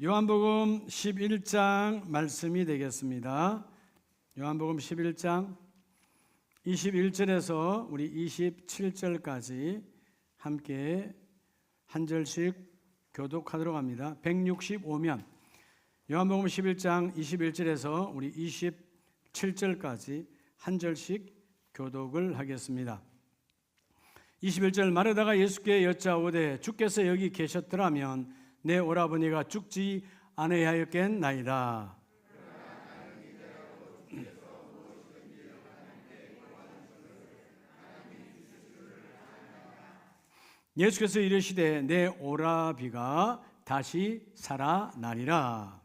요한복음 11장 말씀이 되겠습니다. 요한복음 11장 21절에서 우리 27절까지 함께 한 절씩 교독하도록 합니다. 165면 요한복음 11장 21절에서 우리 27절까지 한 절씩 교독을 하겠습니다. 21절 마르다가 예수께 여짜오되 주께서 여기 계셨더라면 내 오라버니가 죽지 아니하였겠나이다. 예수께서 이르시되 내 오라비가 다시 살아나리라.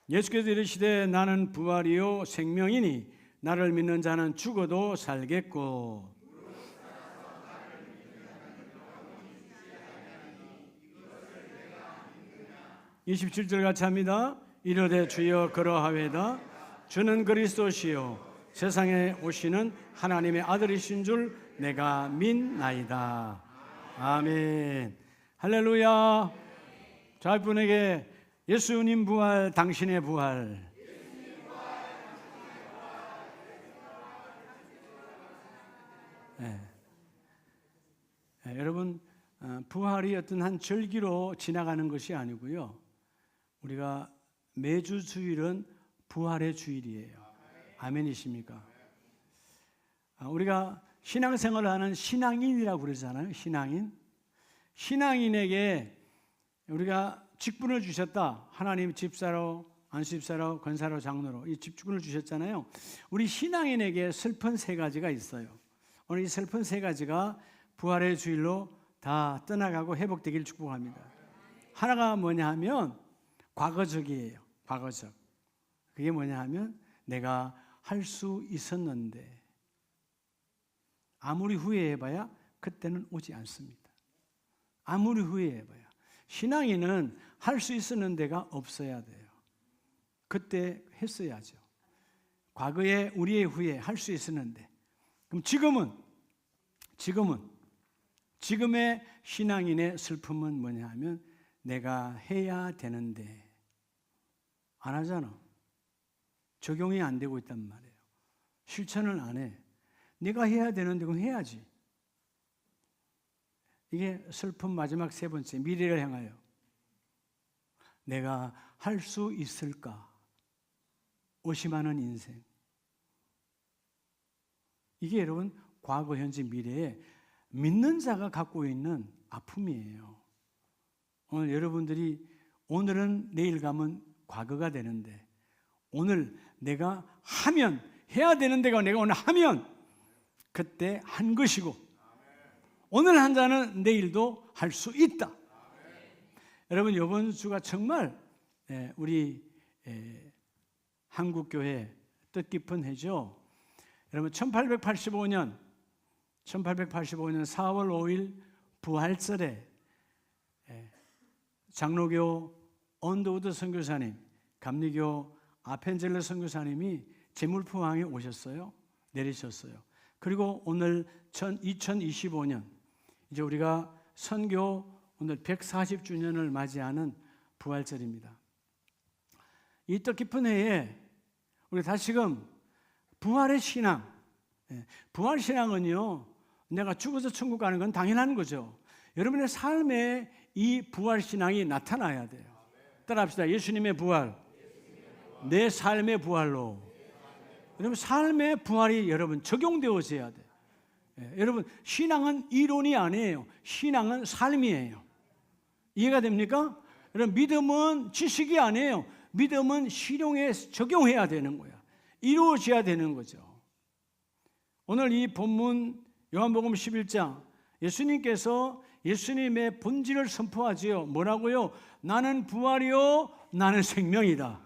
예수께서 이르시되 나는 부활이요 생명이니 나를 믿는 자는 죽어도 살겠고 27절 같이 합니다. 이르되 주여 그러하외다. 주는 그리스도시요 세상에 오시는 하나님의 아들이신 줄 내가 믿나이다. 아멘. 할렐루야. 자, 이분에게 예수님 부활, 당신의 부활. 여러분, 부활이 어떤 한 절기로 지나가는 것이 아니고요. 우리가 매주 주일은 부활의 주일이에요. 아멘이십니까? 우리가 신앙생활을 하는 신앙인이라고 그러잖아요. 신앙인. 신앙인에게 우리가 직분을 주셨다. 하나님 집사로, 안수집사로, 권사로, 장로로 이 직분을 주셨잖아요. 우리 신앙인에게 슬픈 세 가지가 있어요. 오늘 이 슬픈 세 가지가 부활의 주일로 다 떠나가고 회복되기를 축복합니다. 하나가 뭐냐 하면 과거적이에요. 과거적. 그게 뭐냐 하면 내가 할 수 있었는데 아무리 후회해봐야 그때는 오지 않습니다. 아무리 후회해봐야. 신앙인은 할 수 있었는데가 없어야 돼요. 그때 했어야죠. 과거에 우리의 후회 할 수 있었는데 그럼 지금의 신앙인의 슬픔은 뭐냐 하면 내가 해야 되는데 안 하잖아. 적용이 안 되고 있단 말이에요. 실천을 안 해. 내가 해야 되는데 그럼 해야지. 이게 슬픔 마지막 세 번째, 미래를 향하여 내가 할 수 있을까? 의심하는 인생. 이게 여러분 과거, 현재, 미래에 믿는 자가 갖고 있는 아픔이에요. 오늘 여러분들이 오늘은 내일 가면 과거가 되는데 오늘 내가 하면 해야 되는 데가 내가 오늘 하면 그때 한 것이고 오늘 한 자는 내일도 할 수 있다. 여러분 이번 주가 정말 우리 한국교회 뜻깊은 해죠. 여러분 1885년 4월 5일 부활절에 장로교 언더우드 선교사님, 감리교 아펜젤러 선교사님이 제물포항에 오셨어요. 내리셨어요. 그리고 오늘 2025년 이제 우리가 선교 오늘 140주년을 맞이하는 부활절입니다. 이 뜻깊은 해에 우리 다시금 부활의 신앙, 부활 신앙은요 내가 죽어서 천국 가는 건 당연한 거죠. 여러분의 삶에 이 부활 신앙이 나타나야 돼요. 따라합시다. 예수님의 부활, 내 삶의 부활로. 여러분 삶의 부활이 여러분 적용되어져야 돼요. 여러분 신앙은 이론이 아니에요. 신앙은 삶이에요. 이해가 됩니까? 여러분 믿음은 지식이 아니에요. 믿음은 실용에 적용해야 되는 거야. 이루어져야 되는 거죠. 오늘 이 본문 요한복음 11장 예수님께서 예수님의 본질을 선포하지요. 뭐라고요? 나는 부활이요 나는 생명이다.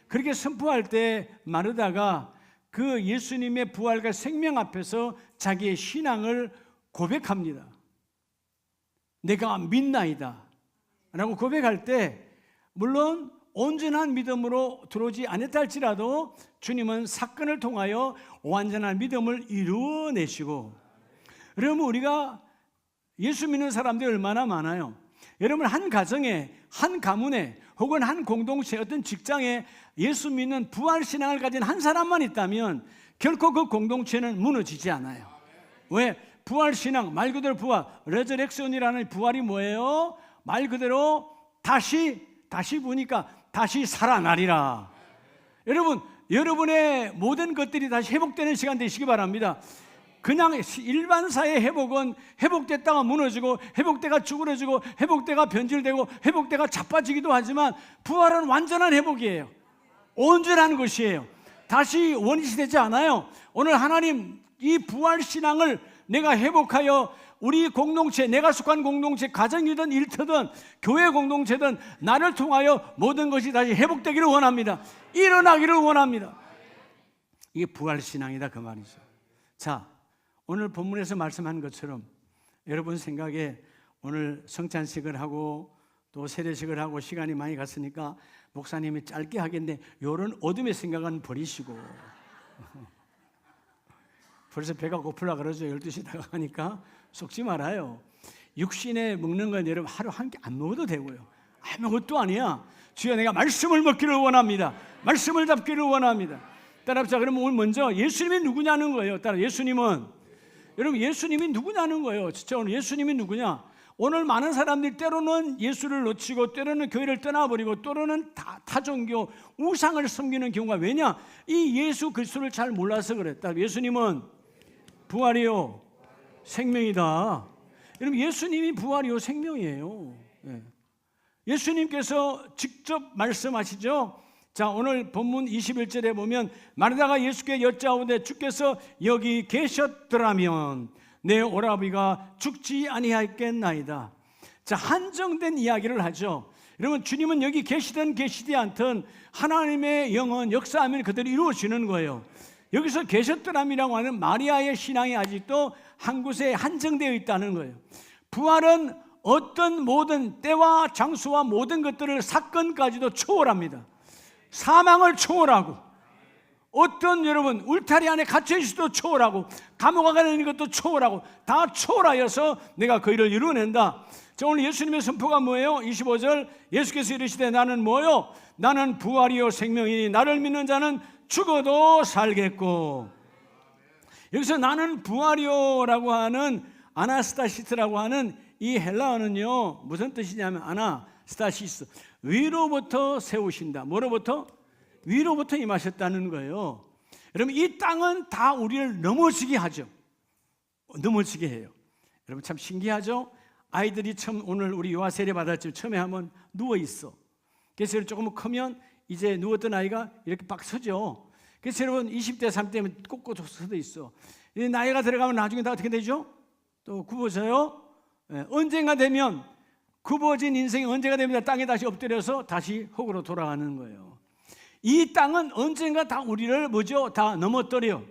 그렇게 선포할 때 마르다가 그 예수님의 부활과 생명 앞에서 자기의 신앙을 고백합니다. 내가 믿나이다 라고 고백할 때 물론 온전한 믿음으로 들어오지 않았다 할지라도 주님은 사건을 통하여 완전한 믿음을 이루어내시고 여러분, 우리가 예수 믿는 사람들이 얼마나 많아요. 여러분, 한 가정에, 한 가문에, 혹은 한 공동체, 어떤 직장에 예수 믿는 부활신앙을 가진 한 사람만 있다면 결코 그 공동체는 무너지지 않아요. 왜? 부활신앙, 말 그대로 부활, 레저렉션이라는 부활이 뭐예요? 말 그대로 다시 보니까 다시 살아나리라. 여러분, 여러분의 모든 것들이 다시 회복되는 시간 되시기 바랍니다. 그냥 일반사의 회복은 회복됐다가 무너지고, 회복되가 쭈그러지고, 회복되가 변질되고, 회복되가 자빠지기도 하지만 부활은 완전한 회복이에요. 온전한 것이에요. 다시 원시 되지 않아요. 오늘 하나님 이 부활신앙을 내가 회복하여 우리 공동체, 내가 속한 공동체, 가정이든 일터든 교회 공동체든 나를 통하여 모든 것이 다시 회복되기를 원합니다. 일어나기를 원합니다. 이게 부활신앙이다 그 말이죠. 자, 오늘 본문에서 말씀한 것처럼 여러분 생각에 오늘 성찬식을 하고 또 세례식을 하고 시간이 많이 갔으니까 목사님이 짧게 하겠는데 이런 어둠의 생각은 버리시고 벌써 배가 고플라 그러죠. 12시 다가가니까 속지 말아요. 육신에 먹는 건 여러분 하루 한 끼 안 먹어도 되고요. 아무것도 아니야. 주여, 내가 말씀을 먹기를 원합니다. 말씀을 잡기를 원합니다. 따라합시다. 그러면 오늘 먼저 예수님이 누구냐는 거예요. 따라 예수님은, 여러분 예수님이 누구냐는 거예요. 진짜 오늘 예수님이 누구냐? 오늘 많은 사람들이 때로는 예수를 놓치고 때로는 교회를 떠나버리고 때로는 타종교 우상을 섬기는 경우가, 왜냐? 이 예수 그리스도를 잘 몰라서 그래. 따라 예수님은 부활이요 생명이다. 여러분, 예수님이 부활이요 생명이에요. 예수님께서 직접 말씀하시죠. 자, 오늘 본문 21절에 보면 마르다가 예수께 여짜오되 주께서 여기 계셨더라면 내 오라비가 죽지 아니하였겠나이다. 자, 한정된 이야기를 하죠. 여러분, 주님은 여기 계시든 계시지 않든 하나님의 영은 역사하면 그대로 이루어지는 거예요. 여기서 계셨더라면이라고 하는 마리아의 신앙이 아직도 한 곳에 한정되어 있다는 거예요. 부활은 어떤 모든 때와 장소와 모든 것들을, 사건까지도 초월합니다. 사망을 초월하고, 어떤 여러분 울타리 안에 갇혀 있을 수도 초월하고, 감옥에 가 있는 것도 초월하고, 다 초월하여서 내가 그 일을 이루어낸다. 자, 오늘 예수님의 선포가 뭐예요? 25절 예수께서 이르시되 나는 뭐요? 나는 부활이요 생명이니 나를 믿는 자는 죽어도 살겠고. 여기서 나는 부활이요라고 하는 아나스타시스라고 하는 이 헬라어는요 무슨 뜻이냐면 아나스타시스, 위로부터 세우신다. 뭐로부터? 위로부터 임하셨다는 거예요. 여러분, 이 땅은 다 우리를 넘어지게 하죠. 넘어지게 해요. 여러분, 참 신기하죠? 아이들이 처음 오늘 우리 요하 세례 받았지만 처음에 하면 누워 있어. 그래서 조금 크면 이제 누웠던 아이가 이렇게 막 서죠. 그래서 여러분 20대 30대면 꼿꼿 서도 있어. 나이가 들어가면 나중에 다 어떻게 되죠? 또 굽어져요. 언젠가 되면 굽어진 인생이 언제가 되면 땅에 다시 엎드려서 다시 흙으로 돌아가는 거예요. 이 땅은 언젠가 다 우리를 뭐죠? 다 넘어뜨려.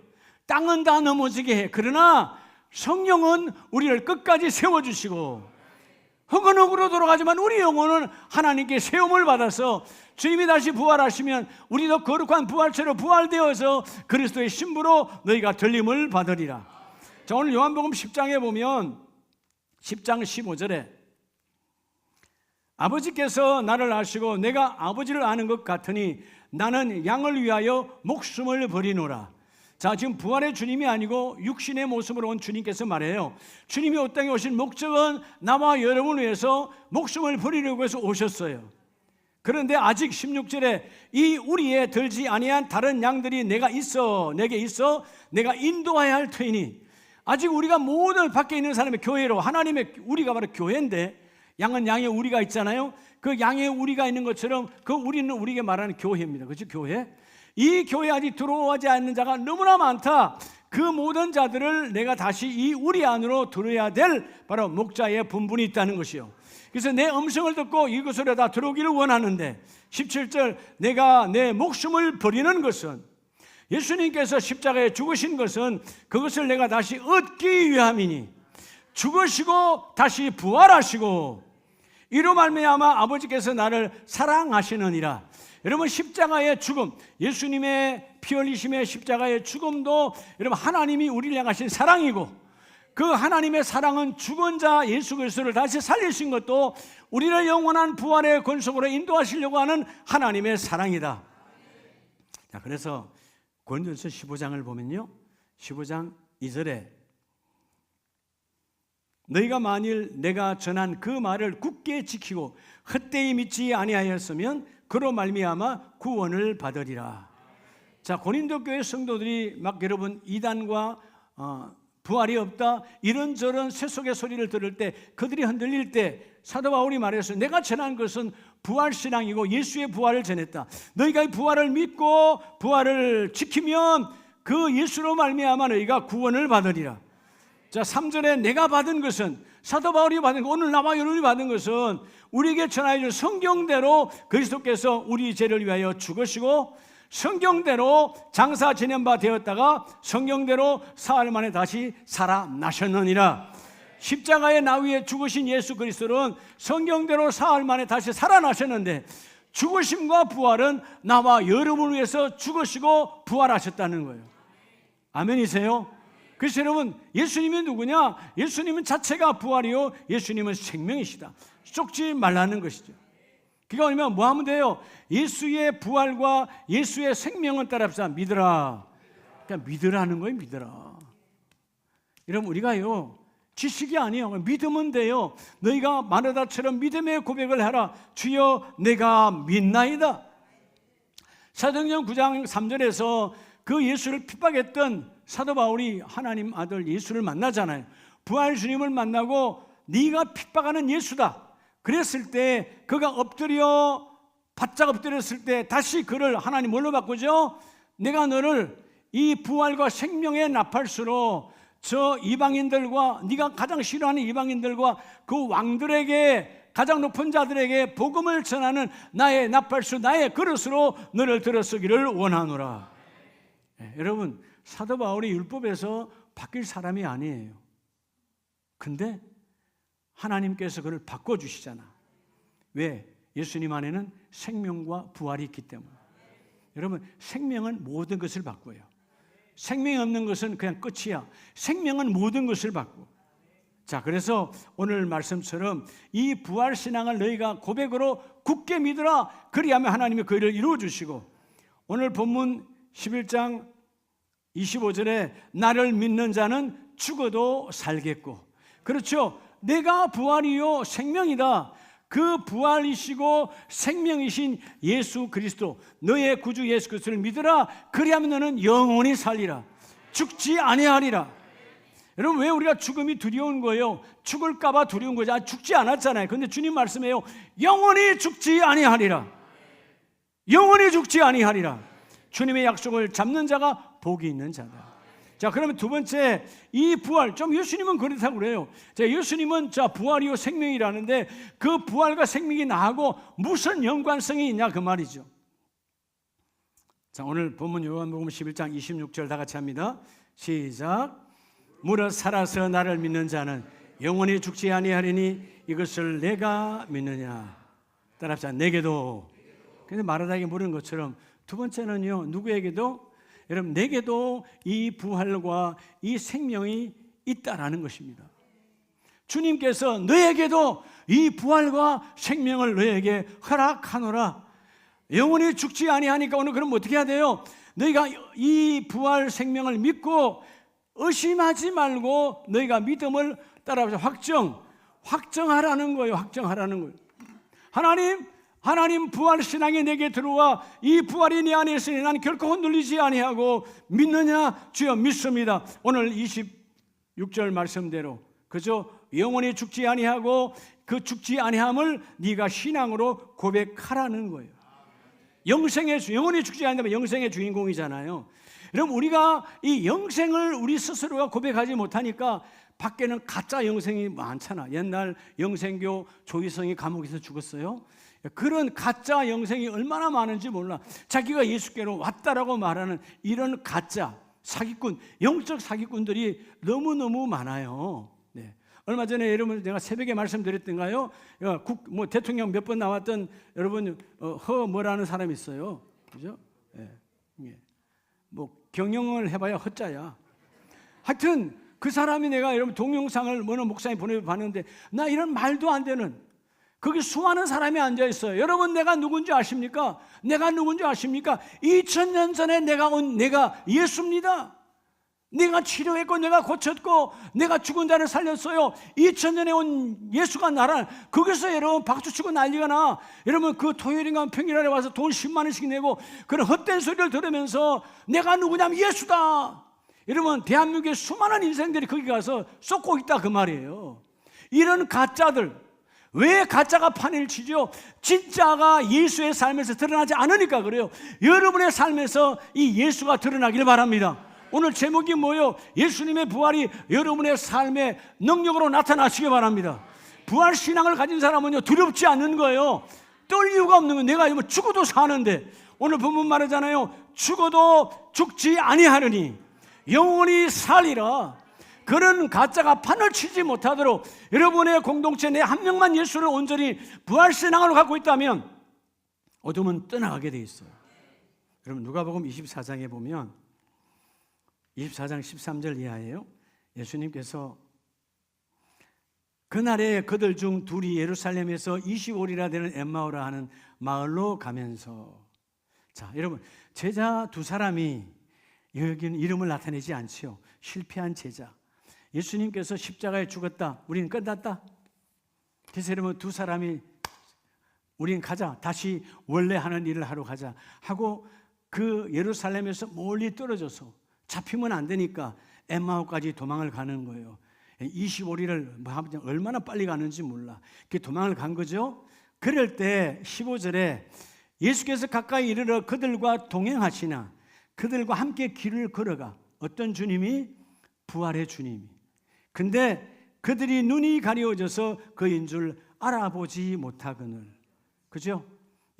땅은 다 넘어지게 해. 그러나 성령은 우리를 끝까지 세워주시고, 흙은 흙으로 돌아가지만 우리 영혼은 하나님께 세움을 받아서 주님이 다시 부활하시면 우리도 거룩한 부활체로 부활되어서 그리스도의 신부로 너희가 들림을 받으리라. 자, 오늘 요한복음 10장에 보면 10장 15절에 아버지께서 나를 아시고 내가 아버지를 아는 것 같으니 나는 양을 위하여 목숨을 버리노라. 자, 지금 부활의 주님이 아니고 육신의 모습으로 온 주님께서 말해요. 주님이 이 땅에 오신 목적은 나와 여러분을 위해서 목숨을 버리려고 해서 오셨어요. 그런데 아직 16절에 이 우리에 들지 아니한 다른 양들이 내게 있어 내가 인도해야 할 터이니, 아직 우리가 모든 밖에 있는 사람의 교회로, 하나님의 우리가 바로 교회인데, 양은 양의 우리가 있잖아요. 그 양의 우리가 있는 것처럼 그 우리는 우리에게 말하는 교회입니다. 그렇죠? 교회. 이 교회에 아직 들어오지 않는 자가 너무나 많다. 그 모든 자들을 내가 다시 이 우리 안으로 들어야 될 바로 목자의 분분이 있다는 것이요. 그래서 내 음성을 듣고 이곳으로 다 들어오기를 원하는데, 17절 내가 내 목숨을 버리는 것은, 예수님께서 십자가에 죽으신 것은 그것을 내가 다시 얻기 위함이니, 죽으시고 다시 부활하시고 이로 말미암아 아버지께서 나를 사랑하시느니라. 여러분, 십자가의 죽음, 예수님의 피 흘리심의 십자가의 죽음도 여러분 하나님이 우리를 향하신 사랑이고, 그 하나님의 사랑은 죽은 자 예수 그리스도를 다시 살리신 것도 우리를 영원한 부활의 권속으로 인도하시려고 하는 하나님의 사랑이다. 자, 그래서 고린도전서 15장을 보면요, 15장 2절에 너희가 만일 내가 전한 그 말을 굳게 지키고 헛되이 믿지 아니하였으면 그로 말미암아 구원을 받으리라. 자, 고린도 교회 성도들이 막 여러분 이단과 부활이 없다 이런저런 쇠속의 소리를 들을 때, 그들이 흔들릴 때 사도 바울이 말했어요. 내가 전한 것은 부활신앙이고 예수의 부활을 전했다. 너희가 이 부활을 믿고 부활을 지키면 그 예수로 말미암아 너희가 구원을 받으리라. 자, 3절에 내가 받은 것은, 사도 바울이 받은 것, 오늘 나와 여러분이 받은 것은 우리에게 전하여 준 성경대로 그리스도께서 우리 죄를 위하여 죽으시고 성경대로 장사 지낸 바 되었다가 성경대로 사흘 만에 다시 살아나셨느니라. 십자가의 나위에 죽으신 예수 그리스도는 성경대로 사흘 만에 다시 살아나셨는데, 죽으심과 부활은 나와 여러분을 위해서 죽으시고 부활하셨다는 거예요. 아멘이세요? 그래서 여러분, 예수님이 누구냐? 예수님은 자체가 부활이요, 예수님은 생명이시다. 쫓지 말라는 것이죠. 그러니까 아니면 뭐 하면 돼요? 예수의 부활과 예수의 생명은 따라합시다. 믿으라. 그러니까 믿으라는 거예요. 믿으라. 여러분, 우리가요 지식이 아니에요. 믿으면 돼요. 너희가 마르다처럼 믿음의 고백을 하라. 주여 내가 믿나이다. 사도행전 9장 3절에서 그 예수를 핍박했던 사도 바울이 하나님 아들 예수를 만나잖아요. 부활 주님을 만나고 네가 핍박하는 예수다 그랬을 때, 그가 엎드려 바짝 엎드렸을 때 다시 그를 하나님 뭘로 바꾸죠? 내가 너를 이 부활과 생명의 나팔수로 저 이방인들과 네가 가장 싫어하는 이방인들과 그 왕들에게, 가장 높은 자들에게 복음을 전하는 나의 나팔수, 나의 그릇으로 너를 들어서기를 원하노라. 여러분, 사도 바울이 율법에서 바뀔 사람이 아니에요. 근데 하나님께서 그를 바꿔주시잖아. 왜? 예수님 안에는 생명과 부활이 있기 때문에. 여러분, 생명은 모든 것을 바꿔요. 생명이 없는 것은 그냥 끝이야. 생명은 모든 것을 바꿔. 자, 그래서 오늘 말씀처럼 이 부활신앙을 너희가 고백으로 굳게 믿으라. 그리하면 하나님이 그 일을 이루어주시고, 오늘 본문 11장 25절에 나를 믿는 자는 죽어도 살겠고, 그렇죠? 내가 부활이요 생명이다. 그 부활이시고 생명이신 예수 그리스도, 너의 구주 예수 그리스도를 믿으라. 그리하면 너는 영원히 살리라. 죽지 아니하리라. 여러분, 왜 우리가 죽음이 두려운 거예요? 죽을까 봐 두려운 거죠. 죽지 않았잖아요. 근데 주님 말씀해요. 영원히 죽지 아니하리라. 영원히 죽지 아니하리라. 주님의 약속을 잡는 자가 복이 있는 자다. 자, 그러면 두 번째, 이 부활, 좀 예수님은 그렇다고 그래요. 자, 예수님은 자 부활이요 생명이라는데 그 부활과 생명이 나하고 무슨 연관성이 있냐 그 말이죠. 자, 오늘 본문 요한복음 11장 26절 다 같이 합니다. 시작. 무릇 살아서 나를 믿는 자는 영원히 죽지 아니하리니 이것을 내가 믿느냐. 따라합시다. 내게도. 근데 마르다에게 물은 것처럼 두 번째는요, 누구에게도? 여러분, 내게도 이 부활과 이 생명이 있다라는 것입니다. 주님께서 너에게도 이 부활과 생명을 너에게 허락하노라. 영원히 죽지 아니하니까 오늘 그럼 어떻게 해야 돼요? 너희가 이 부활 생명을 믿고 의심하지 말고 너희가 믿음을 따라서 확정하라는 거예요. 확정하라는 거예요. 하나님 부활 신앙이 내게 들어와 이 부활이 내 안에 있으니 난 결코 흔들리지 아니하고 믿느냐? 주여 믿습니다. 오늘 26절 말씀대로 그저 영원히 죽지 아니하고 그 죽지 아니함을 네가 신앙으로 고백하라는 거예요. 영원히 죽지 않는다면 영생의 주인공이잖아요. 여러분, 우리가 이 영생을 우리 스스로가 고백하지 못하니까 밖에는 가짜 영생이 많잖아. 옛날 영생교 조희성이 감옥에서 죽었어요. 그런 가짜 영생이 얼마나 많은지 몰라. 자기가 예수께로 왔다라고 말하는 이런 가짜 사기꾼, 영적 사기꾼들이 너무너무 많아요. 네. 얼마 전에 여러분 내가 새벽에 말씀드렸던가요? 대통령 몇 번 나왔던 여러분 뭐라는 사람이 있어요. 그죠? 네. 뭐 경영을 해봐야 허자야. 하여튼 그 사람이 내가 여러분 동영상을 어느 목사님 보내봤는데 나 이런 말도 안 되는 거기 수많은 사람이 앉아 있어요. 여러분 내가 누군지 아십니까? 내가 누군지 아십니까? 2000년 전에 내가 예수입니다. 내가 치료했고 내가 고쳤고 내가 죽은 자를 살렸어요. 2000년에 온 예수가 나를 거기서 여러분 박수치고 난리가 나. 여러분 그 토요일인가 평일날에 와서 돈 10만 원씩 내고 그런 헛된 소리를 들으면서 내가 누구냐면 예수다. 여러분 대한민국의 수많은 인생들이 거기 가서 쏟고 있다 그 말이에요. 이런 가짜들 왜 가짜가 판을 치죠? 진짜가 예수의 삶에서 드러나지 않으니까 그래요. 여러분의 삶에서 이 예수가 드러나길 바랍니다. 오늘 제목이 뭐예요? 예수님의 부활이 여러분의 삶의 능력으로 나타나시기 바랍니다. 부활 신앙을 가진 사람은요 두렵지 않는 거예요. 떨 이유가 없는 거예요. 내가 죽어도 사는데 오늘 본문 말하잖아요. 죽어도 죽지 아니하느니 영원히 살리라. 그런 가짜가 판을 치지 못하도록 여러분의 공동체 내 한 명만 예수를 온전히 부활신앙으로 갖고 있다면 어둠은 떠나가게 돼 있어요. 여러분 누가복음 24장에 보면 24장 13절 이하예요. 예수님께서 그날에 그들 중 둘이 예루살렘에서 25리라 되는 엠마오라 하는 마을로 가면서 자 여러분 제자 두 사람이 여기는 이름을 나타내지 않지요. 실패한 제자 예수님께서 십자가에 죽었다. 우리는 끝났다. 그래서 여러분 두 사람이 우리는 가자. 다시 원래 하는 일을 하러 가자 하고 그 예루살렘에서 멀리 떨어져서 잡히면 안 되니까 엠마오까지 도망을 가는 거예요. 25리를 얼마나 빨리 가는지 몰라. 그 도망을 간 거죠. 그럴 때 15절에 예수께서 가까이 이르러 그들과 동행하시나 그들과 함께 길을 걸어가 어떤 주님이? 부활의 주님이. 근데 그들이 눈이 가려워져서 그인 줄 알아보지 못하거늘. 그죠?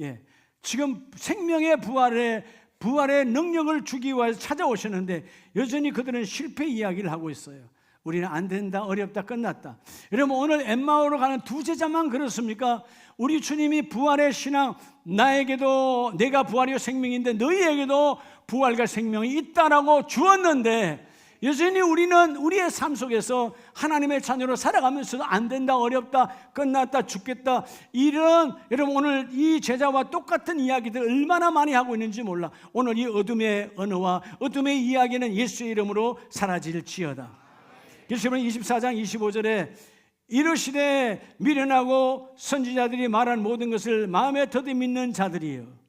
예. 지금 생명의 부활의 능력을 주기 위해서 찾아오셨는데 여전히 그들은 실패 이야기를 하고 있어요. 우리는 안 된다, 어렵다, 끝났다. 여러분 오늘 엠마오로 가는 두 제자만 그렇습니까? 우리 주님이 부활의 신앙, 나에게도 내가 부활이요 생명인데 너희에게도 부활과 생명이 있다라고 주었는데 여전히 우리는 우리의 삶 속에서 하나님의 자녀로 살아가면서도 안 된다, 어렵다, 끝났다, 죽겠다 이런 여러분 오늘 이 제자와 똑같은 이야기들 얼마나 많이 하고 있는지 몰라. 오늘 이 어둠의 언어와 어둠의 이야기는 예수의 이름으로 사라질지어다. 그래서 여러분 24장 25절에 이르시되 미련하고 선지자들이 말한 모든 것을 마음에 더디 믿는 자들이에요.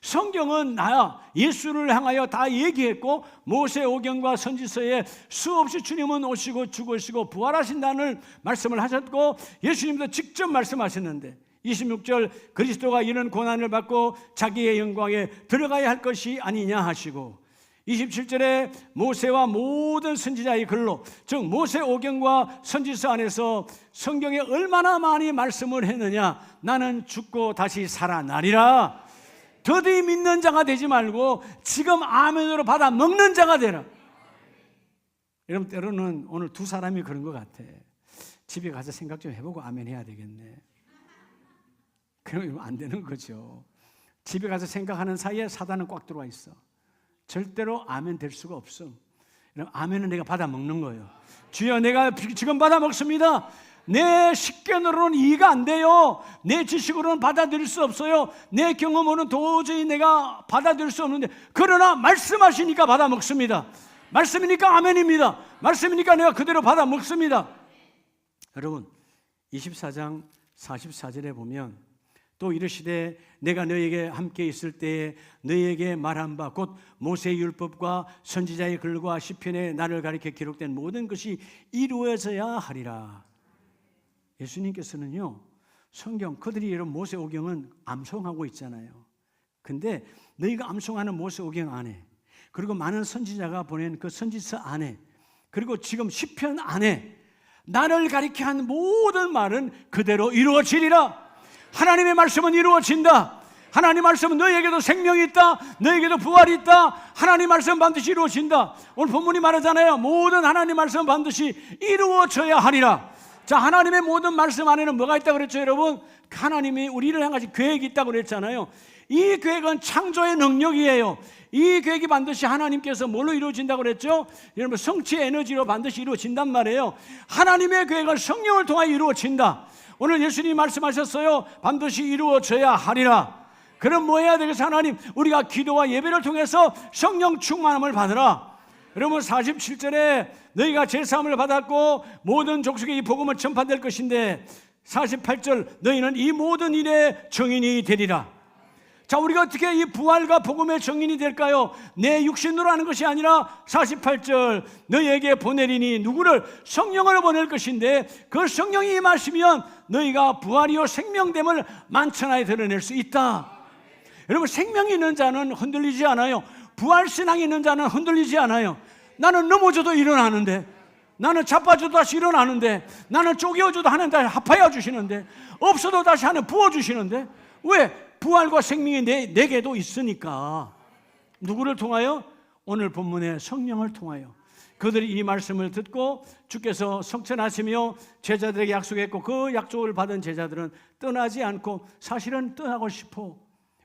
성경은 나야 예수를 향하여 다 얘기했고 모세 오경과 선지서에 수없이 주님은 오시고 죽으시고 부활하신다는 말씀을 하셨고 예수님도 직접 말씀하셨는데 26절 그리스도가 이런 고난을 받고 자기의 영광에 들어가야 할 것이 아니냐 하시고 27절에 모세와 모든 선지자의 글로 즉 모세 오경과 선지서 안에서 성경에 얼마나 많이 말씀을 했느냐. 나는 죽고 다시 살아나리라. 더디 믿는 자가 되지 말고 지금 아멘으로 받아 먹는 자가 되라. 여러분 때로는 오늘 두 사람이 그런 것 같아. 집에 가서 생각 좀 해보고 아멘 해야 되겠네. 그러면 안 되는 거죠. 집에 가서 생각하는 사이에 사단은 꽉 들어와 있어. 절대로 아멘 될 수가 없어. 아멘은 내가 받아 먹는 거예요. 주여 내가 지금 받아 먹습니다. 내 식견으로는 이해가 안 돼요. 내 지식으로는 받아들일 수 없어요. 내 경험으로는 도저히 내가 받아들일 수 없는데 그러나 말씀하시니까 받아 먹습니다. 말씀이니까 아멘입니다. 말씀이니까 내가 그대로 받아 먹습니다. 여러분 24장 44절에 보면 또 이르시되 내가 너에게 함께 있을 때에 너에게 말한 바 곧 모세의 율법과 선지자의 글과 시편에 나를 가리켜 기록된 모든 것이 이루어져야 하리라. 예수님께서는요 성경 그들이 이런 모세오경은 암송하고 있잖아요. 근데 너희가 암송하는 모세오경 안에 그리고 많은 선지자가 보낸 그 선지서 안에 그리고 지금 시편 안에 나를 가리켜 한 모든 말은 그대로 이루어지리라. 하나님의 말씀은 이루어진다. 하나님 말씀은 너에게도 생명이 있다. 너에게도 부활이 있다. 하나님 말씀은 반드시 이루어진다. 오늘 본문이 말하잖아요. 모든 하나님 말씀은 반드시 이루어져야 하리라. 자, 하나님의 모든 말씀 안에는 뭐가 있다고 그랬죠, 여러분? 하나님이 우리를 향하신 계획이 있다고 그랬잖아요. 이 계획은 창조의 능력이에요. 이 계획이 반드시 하나님께서 뭘로 이루어진다고 그랬죠? 여러분, 성취의 에너지로 반드시 이루어진단 말이에요. 하나님의 계획은 성령을 통하여 이루어진다. 오늘 예수님이 말씀하셨어요. 반드시 이루어져야 하리라. 그럼 뭐 해야 되겠어? 하나님, 우리가 기도와 예배를 통해서 성령 충만함을 받으라. 여러분, 47절에 너희가 제사함을 받았고 모든 족속에 이 복음을 전파될 것인데, 48절 너희는 이 모든 일의 증인이 되리라. 자, 우리가 어떻게 이 부활과 복음의 증인이 될까요? 내 육신으로 하는 것이 아니라 48절 너희에게 보내리니, 누구를? 성령을 보낼 것인데 그 성령이 임하시면 너희가 부활이요 생명됨을 만천하에 드러낼 수 있다. 여러분, 생명이 있는 자는 흔들리지 않아요. 부활신앙이 있는 자는 흔들리지 않아요. 나는 넘어져도 일어나는데, 나는 자빠져도 다시 일어나는데, 나는 쪼개어져도 하나님 다시 합하여 주시는데, 없어도 다시 하나님 부어주시는데, 왜? 부활과 생명이 내게도 있으니까. 누구를 통하여? 오늘 본문의 성령을 통하여. 그들이 이 말씀을 듣고 주께서 성천하시며 제자들에게 약속했고, 그 약속을 받은 제자들은 떠나지 않고, 사실은 떠나고 싶어.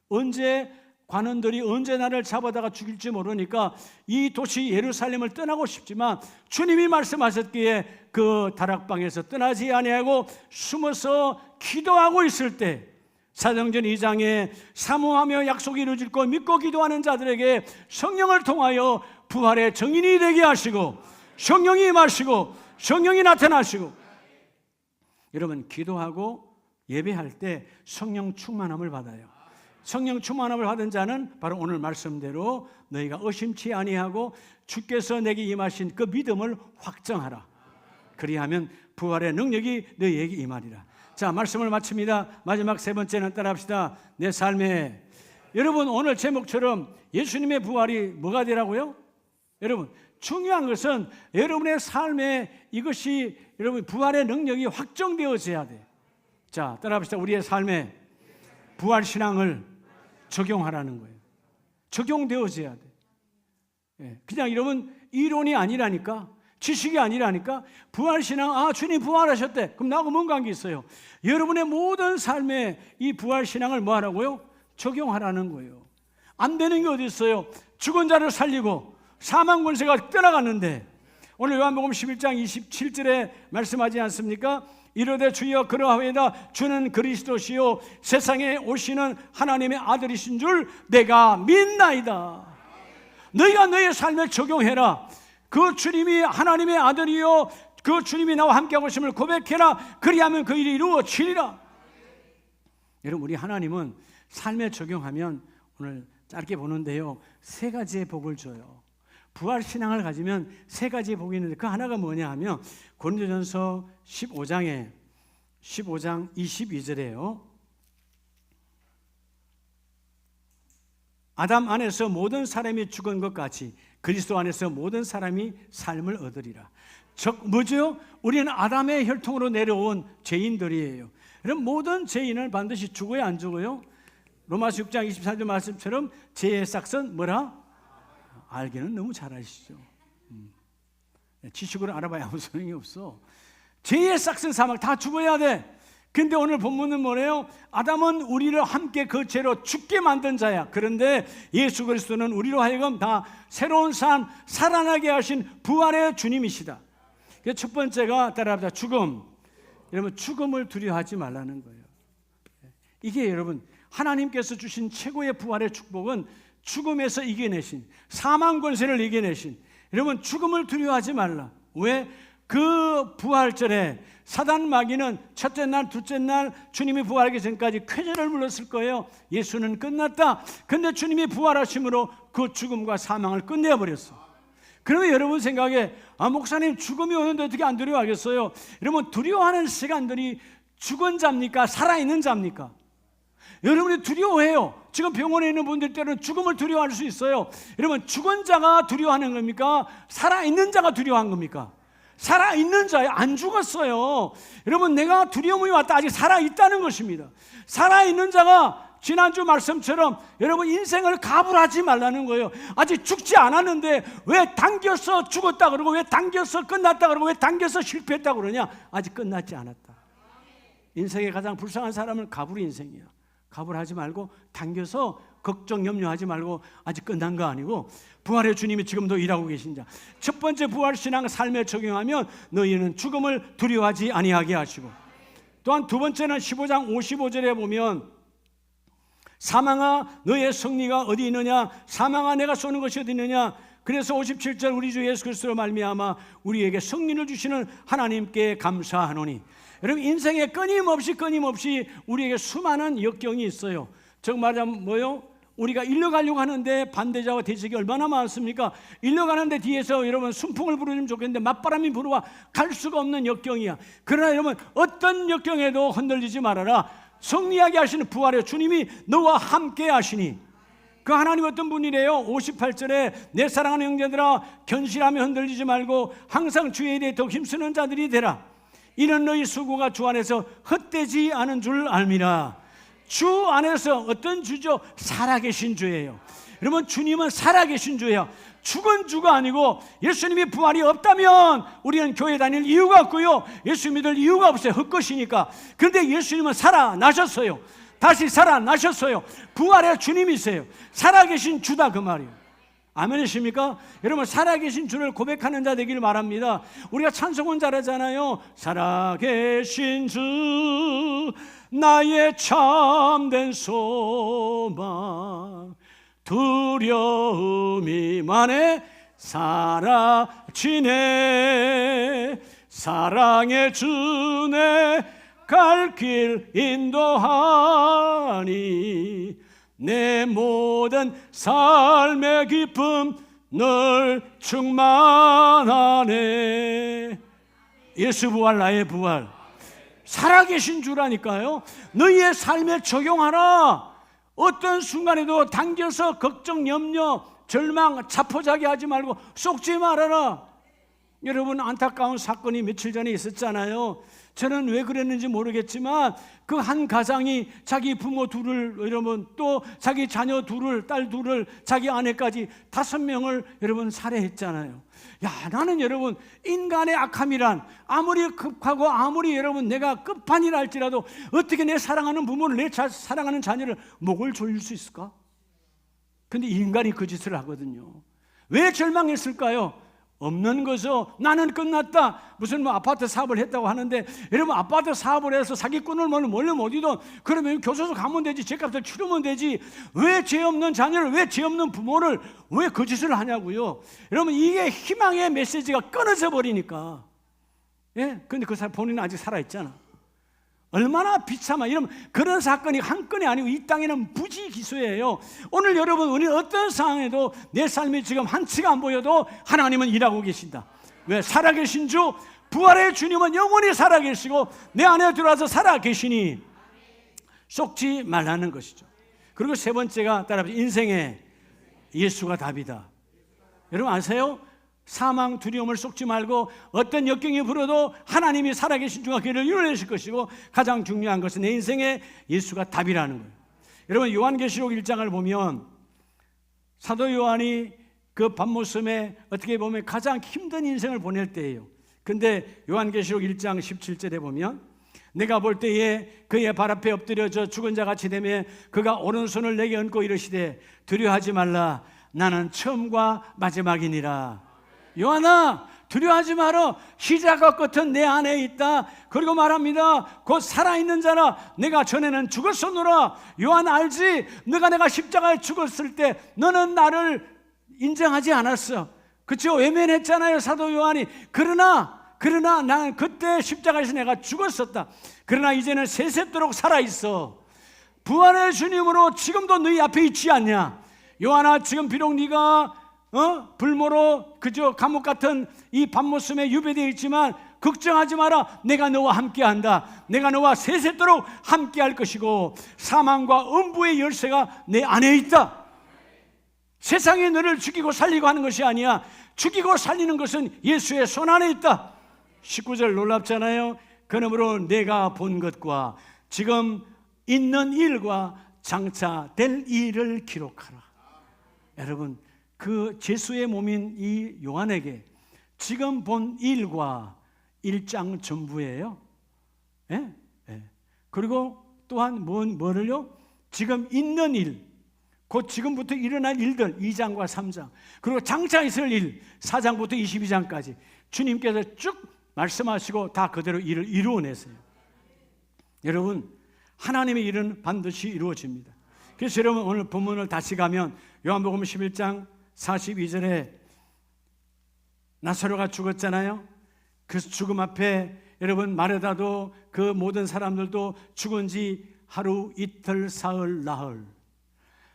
언제 관원들이 언제 나를 잡아다가 죽일지 모르니까 이 도시 예루살렘을 떠나고 싶지만, 주님이 말씀하셨기에 그 다락방에서 떠나지 아니하고 숨어서 기도하고 있을 때, 사도행전 2장에 사모하며 약속이 이루어질 것 믿고 기도하는 자들에게 성령을 통하여 부활의 증인이 되게 하시고, 성령이 임하시고 성령이 나타나시고. 여러분, 기도하고 예배할 때 성령 충만함을 받아요. 성령 충만함을 받은 자는 바로 오늘 말씀대로 너희가 의심치 아니하고 주께서 내게 임하신 그 믿음을 확정하라. 그리하면 부활의 능력이 너희에게 임하리라. 자, 말씀을 마칩니다. 마지막 세 번째는 따라합시다. 내 삶에. 여러분, 오늘 제목처럼 예수님의 부활이 뭐가 되라고요? 여러분, 중요한 것은 여러분의 삶에 이것이, 여러분, 부활의 능력이 확정되어져야 돼. 자, 따라합시다. 우리의 삶에 부활신앙을 적용하라는 거예요. 적용되어져야 돼. 그냥 여러분 이론이 아니라니까, 지식이 아니라니까. 부활신앙, 주님 부활하셨대. 그럼 나하고 뭔 관계 있어요? 여러분의 모든 삶에 이 부활신앙을 뭐 하라고요? 적용하라는 거예요. 안 되는 게 어디 있어요? 죽은 자를 살리고 사망 권세가 떠나갔는데, 오늘 요한복음 11장 27절에 말씀하지 않습니까? 이르되 주여 그러하오이다. 주는 그리스도시요 세상에 오시는 하나님의 아들이신 줄 내가 믿나이다. 너희가 너희의 삶에 적용해라. 그 주님이 하나님의 아들이요, 그 주님이 나와 함께하고 있음을 고백해라. 그리하면 그 일이 이루어지리라. 여러분, 우리 하나님은 삶에 적용하면, 오늘 짧게 보는데요, 세 가지의 복을 줘요. 부활신앙을 가지면 세 가지의 복이 있는데, 그 하나가 뭐냐 하면 고린도전서 15장 22절에요. 아담 안에서 모든 사람이 죽은 것 같이 그리스도 안에서 모든 사람이 삶을 얻으리라. 즉 뭐죠? 우리는 아담의 혈통으로 내려온 죄인들이에요. 그럼 모든 죄인은 반드시 죽어야 안 죽어요? 로마서 6장 24절 말씀처럼 죄의 싹은 뭐라? 알기는 너무 잘 아시죠. 지식으로 알아봐야 아무 소용이 없어. 죄의 싹은 사망, 다 죽어야 돼. 근데 오늘 본문은 뭐래요? 아담은 우리를 함께 그 죄로 죽게 만든 자야. 그런데 예수 그리스도는 우리로 하여금 다 새로운 삶, 살아나게 하신 부활의 주님이시다. 첫 번째가 따라합시다. 죽음. 여러분, 죽음을 두려워하지 말라는 거예요. 이게 여러분, 하나님께서 주신 최고의 부활의 축복은 죽음에서 이겨내신, 사망 권세를 이겨내신, 여러분, 죽음을 두려워하지 말라. 왜? 그 부활절에 사단 마귀는 첫째 날, 둘째 날 주님이 부활하기 전까지 쾌재를 불렀을 거예요. 예수는 끝났다. 근데 주님이 부활하심으로 그 죽음과 사망을 끝내버렸어. 그러면 여러분 생각에, 목사님 죽음이 오는데 어떻게 안 두려워하겠어요? 여러분, 두려워하는 시간들이 죽은 자입니까? 살아있는 자입니까? 여러분이 두려워해요. 지금 병원에 있는 분들 때는 죽음을 두려워할 수 있어요. 여러분, 죽은 자가 두려워하는 겁니까? 살아있는 자가 두려워한 겁니까? 살아있는 자예요. 안 죽었어요. 여러분, 내가 두려움이 왔다. 아직 살아있다는 것입니다. 살아있는 자가 지난주 말씀처럼 여러분 인생을 가불하지 말라는 거예요. 아직 죽지 않았는데 왜 당겨서 죽었다 그러고, 왜 당겨서 끝났다 그러고, 왜 당겨서 실패했다 그러냐? 아직 끝났지 않았다. 인생의 가장 불쌍한 사람은 가불 인생이야. 갑을 하지 말고 당겨서 걱정 염려하지 말고 아직 끝난 거 아니고 부활의 주님이 지금도 일하고 계신 자. 첫 번째 부활신앙 삶에 적용하면 너희는 죽음을 두려워하지 아니하게 하시고, 또한 두 번째는 15장 55절에 보면 사망아 너의 승리가 어디 있느냐, 사망아 내가 쏘는 것이 어디 있느냐. 그래서 57절 우리 주 예수 그리스도로 말미암아 우리에게 승리를 주시는 하나님께 감사하노니. 여러분 인생에 끊임없이 우리에게 수많은 역경이 있어요. 즉 말하자면 뭐요? 우리가 일러가려고 하는데 반대자와 대적이 얼마나 많습니까? 일러가는데 뒤에서 여러분 순풍을 부르면 좋겠는데 맞바람이 불어와 갈 수가 없는 역경이야. 그러나 여러분 어떤 역경에도 흔들리지 말아라. 승리하게 하시는 부활의 주님이 너와 함께 하시니. 그 하나님 어떤 분이래요? 58절에 내 사랑하는 형제들아 견실하며 흔들리지 말고 항상 주의 일에 더 힘쓰는 자들이 되라. 이는 너희 수고가 주 안에서 헛되지 않은 줄 알미라. 주 안에서 어떤 주죠? 살아계신 주예요. 여러분 주님은 살아계신 주예요. 죽은 주가 아니고 예수님이 부활이 없다면 우리는 교회 다닐 이유가 없고요, 예수 믿을 이유가 없어요. 헛것이니까. 그런데 예수님은 살아나셨어요. 다시 살아나셨어요. 부활의 주님이세요. 살아계신 주다 그 말이에요. 아멘이십니까? 여러분 살아계신 주를 고백하는 자 되기를 바랍니다. 우리가 찬송은 잘하잖아요. 살아계신 주 나의 참된 소망 두려움이 만에 사라지네. 사랑의 주네 갈 길 인도하니 내 모든 삶의 기쁨 늘 충만하네. 예수 부활 나의 부활. 살아계신 주라니까요. 너희의 삶에 적용하라. 어떤 순간에도 당겨서 걱정, 염려, 절망, 자포자기 하지 말고 속지 말아라. 여러분 안타까운 사건이 며칠 전에 있었잖아요. 저는 왜 그랬는지 모르겠지만 그 한 가장이 자기 부모 둘을, 여러분 또 자기 자녀 둘을, 딸 둘을, 자기 아내까지 5명을 여러분 살해했잖아요. 야, 나는 여러분 인간의 악함이란 아무리 급하고 아무리 여러분 내가 끝판이라 할지라도 어떻게 내 사랑하는 부모를, 내 사랑하는 자녀를 목을 조일 수 있을까? 근데 인간이 그 짓을 하거든요. 왜 절망했을까요? 없는 거죠. 나는 끝났다. 무슨 뭐 아파트 사업을 했다고 하는데 여러분 아파트 사업을 해서 사기꾼을 몰면 어디든 그러면 교도소 가면 되지, 죄값을 치르면 되지. 왜 죄 없는 자녀를, 왜 죄 없는 부모를 왜 그 짓을 하냐고요. 여러분 이게 희망의 메시지가 끊어져 버리니까. 예? 근데 그 사람 본인은 아직 살아있잖아. 얼마나 비참한, 이러면 그런 사건이 한 건이 아니고 이 땅에는 부지기수예요. 오늘 여러분 우리는 어떤 상황에도 내 삶이 지금 한치가 안 보여도 하나님은 일하고 계신다. 왜? 살아계신 주, 부활의 주님은 영원히 살아계시고 내 안에 들어와서 살아계시니 속지 말라는 것이죠. 그리고 세 번째가 따라서 인생의 예수가 답이다. 여러분 아세요? 사망 두려움을 쏟지 말고 어떤 역경이 불어도 하나님이 살아계신 주가 그를 이뤄내실 것이고 가장 중요한 것은 내 인생에 예수가 답이라는 거예요. 여러분 요한계시록 1장을 보면 사도 요한이 그 밤모섬에 어떻게 보면 가장 힘든 인생을 보낼 때예요. 근데 요한계시록 1장 17절에 보면 내가 볼 때에 그의 발 앞에 엎드려져 죽은 자 같이 되며 그가 오른손을 내게 얹고 이르시되 두려워하지 말라 나는 처음과 마지막이니라. 요한아 두려워하지 마라. 시작과 끝은 내 안에 있다. 그리고 말합니다. 곧 살아있는 자라. 내가 전에는 죽었었노라. 요한 알지? 내가 십자가에 죽었을 때 너는 나를 인정하지 않았어. 그렇죠? 외면했잖아요 사도 요한이. 그러나 나는 그때 십자가에서 내가 죽었었다. 그러나 이제는 세세토록 살아있어. 부활의 주님으로 지금도 너희 앞에 있지 않냐. 요한아 지금 비록 네가 불모로 그저 감옥 같은 이 밤모섬에 유배되어 있지만 걱정하지 마라. 내가 너와 함께한다. 내가 너와 세세토록 함께할 것이고 사망과 음부의 열쇠가 내 안에 있다. 세상이 너를 죽이고 살리고 하는 것이 아니야. 죽이고 살리는 것은 예수의 손 안에 있다. 19절 놀랍잖아요. 그러므로 내가 본 것과 지금 있는 일과 장차 될 일을 기록하라. 여러분 그 제수의 몸인 이 요한에게 지금 본 일과 1장 전부예요. 예? 예. 그리고 또한 뭐를요? 지금 있는 일, 곧 지금부터 일어날 일들 2장과 3장, 그리고 장차 있을 일 4장부터 22장까지 주님께서 쭉 말씀하시고 다 그대로 일을 이루어내세요. 여러분, 하나님의 일은 반드시 이루어집니다. 그래서 여러분, 오늘 본문을 다시 가면 요한복음 11장 42절에 나사로가 죽었잖아요. 그 죽음 앞에 여러분, 마르다도 그 모든 사람들도 죽은 지 하루, 이틀, 사흘, 나흘.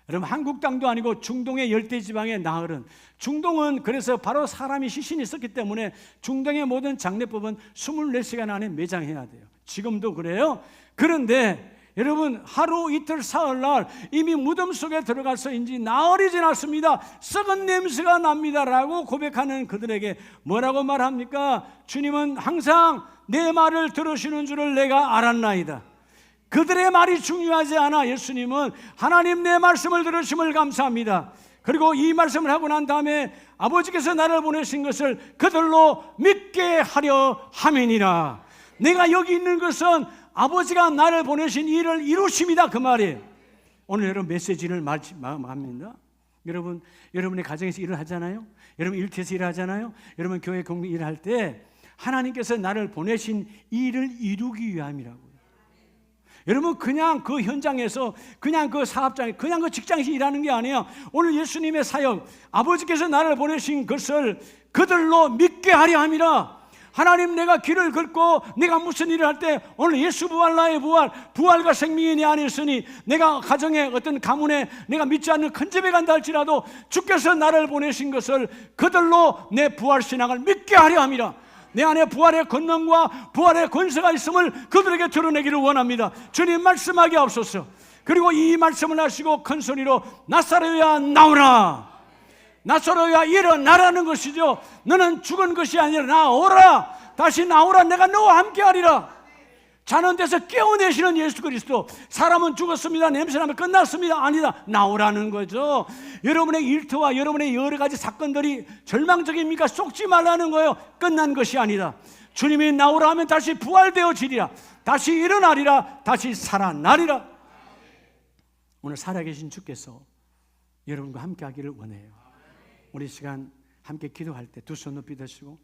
여러분, 한국 땅도 아니고 중동의 열대지방의 나흘은, 중동은 그래서 바로 사람이 시신이 있었기 때문에 중동의 모든 장례법은 24시간 안에 매장해야 돼요. 지금도 그래요. 그런데 여러분, 하루, 이틀, 사흘날 이미 무덤 속에 들어가서인지 나흘이 지났습니다. 썩은 냄새가 납니다라고 고백하는 그들에게 뭐라고 말합니까? 주님은 항상 내 말을 들으시는 줄을 내가 알았나이다. 그들의 말이 중요하지 않아. 예수님은 하나님 내 말씀을 들으심을 감사합니다. 그리고 이 말씀을 하고 난 다음에 아버지께서 나를 보내신 것을 그들로 믿게 하려 함이니라. 내가 여기 있는 것은 아버지가 나를 보내신 일을 이루심이다, 그 말이에요. 오늘 여러분 메시지를 말합니다. 여러분, 여러분의 가정에서 일을 하잖아요. 여러분 일터에서 일을 하잖아요. 여러분 교회 공부 일을 할 때 하나님께서 나를 보내신 일을 이루기 위함이라고요. 여러분, 그냥 그 현장에서, 그냥 그 사업장에, 그냥 그 직장에서 일하는 게 아니에요. 오늘 예수님의 사역, 아버지께서 나를 보내신 것을 그들로 믿게 하려 함이라. 하나님, 내가 길을 걷고 내가 무슨 일을 할 때 오늘 예수 부활, 나의 부활, 부활과 생명이 내 안에 있으니 내가 가정에 어떤 가문에 내가 믿지 않는 큰 집에 간다 할지라도 주께서 나를 보내신 것을 그들로 내 부활 신앙을 믿게 하려 함이라. 내 안에 부활의 권능과 부활의 권세가 있음을 그들에게 드러내기를 원합니다. 주님 말씀하게 없소서. 그리고 이 말씀을 하시고 큰 소리로 나사로야 나오라, 나사로야 일어나라는 것이죠. 너는 죽은 것이 아니라 나오라, 다시 나오라, 내가 너와 함께 하리라. 자는 데서 깨어내시는 예수 그리스도. 사람은 죽었습니다, 냄새나면 끝났습니다, 아니다, 나오라는 거죠. 여러분의 일터와 여러분의 여러 가지 사건들이 절망적입니까? 속지 말라는 거예요. 끝난 것이 아니다. 주님이 나오라 하면 다시 부활되어지리라, 다시 일어나리라, 다시 살아나리라. 오늘 살아계신 주께서 여러분과 함께 하기를 원해요. 우리 시간 함께 기도할 때 두 손 높이 드시고